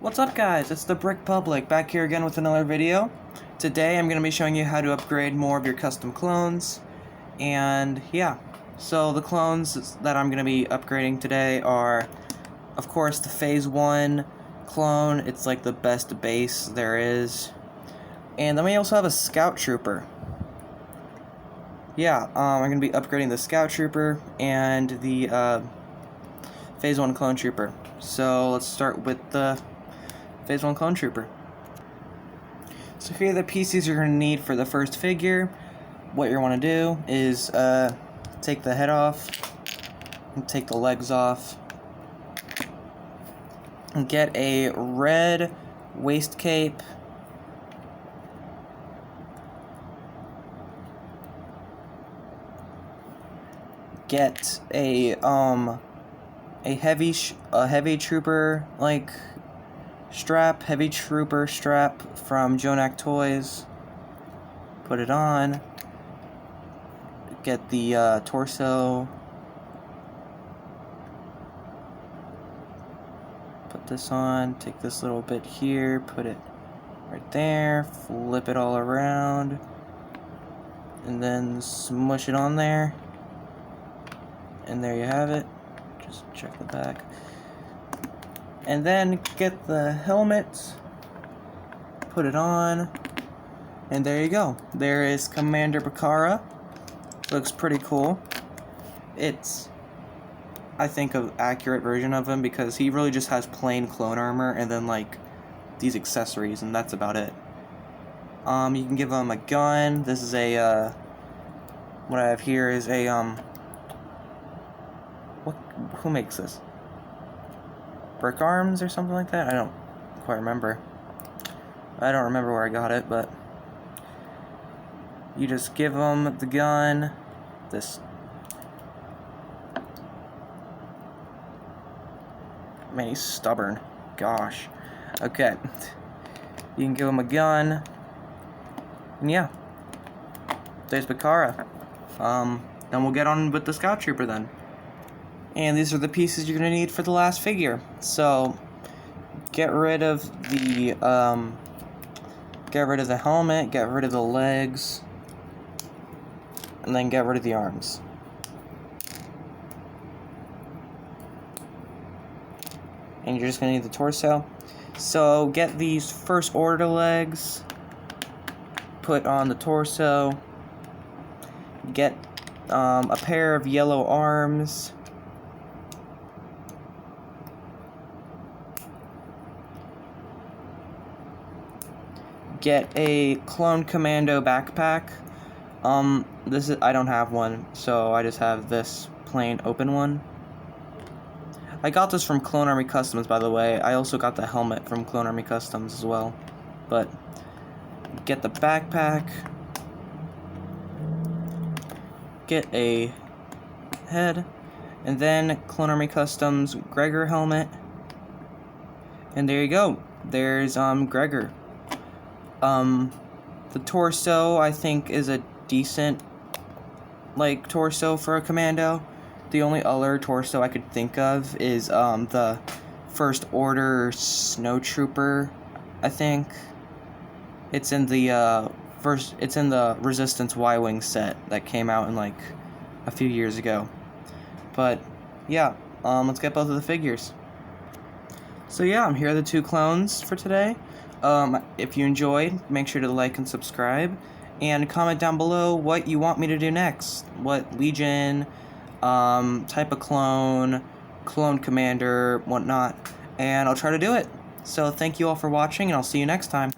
What's up guys, it's the Brick Public back here again with another video. Today I'm going to be showing you how to upgrade more of your custom clones. And yeah, so the clones that I'm going to be upgrading today are, of course, the Phase 1 clone. It's like the best base there is. And then we also have a Scout Trooper. Yeah, I'm going to be upgrading the Scout Trooper and the Phase 1 Clone Trooper. So let's start with the Phase 1 Clone Trooper. So here are the pieces you're going to need for the first figure. What you want to do is take the head off, and take the legs off, and get a red waist cape, get a heavy trooper heavy trooper strap from Jonak Toys. Put it on. Get the torso. Put this on. Take this little bit here. Put it right there. Flip it all around. And then smush it on there. And there you have it. Just check the back. And then get the helmet, put it on, and there you go. There is Commander Bacara. Looks pretty cool. It's, I think, an accurate version of him because he really just has plain clone armor and then like these accessories, and that's about it. You can give him a gun. This is a what I have here is a who makes this? Brick Arms or something like that? I don't quite remember. I don't remember where I got it, but you just give them the gun. This. Man, he's stubborn. Gosh. Okay. You can give him a gun. And yeah. There's Bacara. Then we'll get on with the Scout Trooper then. And these are the pieces you're going to need for the last figure. So, get rid of the helmet, get rid of the legs, and then get rid of the arms. And you're just going to need the torso. So, get these first order legs, put on the torso, get a pair of yellow arms, get a Clone Commando backpack. I don't have one, so I just have this plain open one. I got this from Clone Army Customs, by the way. I also got the helmet from Clone Army Customs as well. But get the backpack, get a head, and then Clone Army Customs Gregor helmet. And there you go. There's Gregor. The torso, I think, is a decent, torso for a commando. The only other torso I could think of is, the First Order Snow Trooper, I think. It's in the, Resistance Y-Wing set that came out in, a few years ago. But, yeah, let's get both of the figures. So yeah, here are the two clones for today. If you enjoyed, make sure to like and subscribe, and comment down below what you want me to do next. What Legion, type of clone commander, whatnot, and I'll try to do it. So thank you all for watching, and I'll see you next time.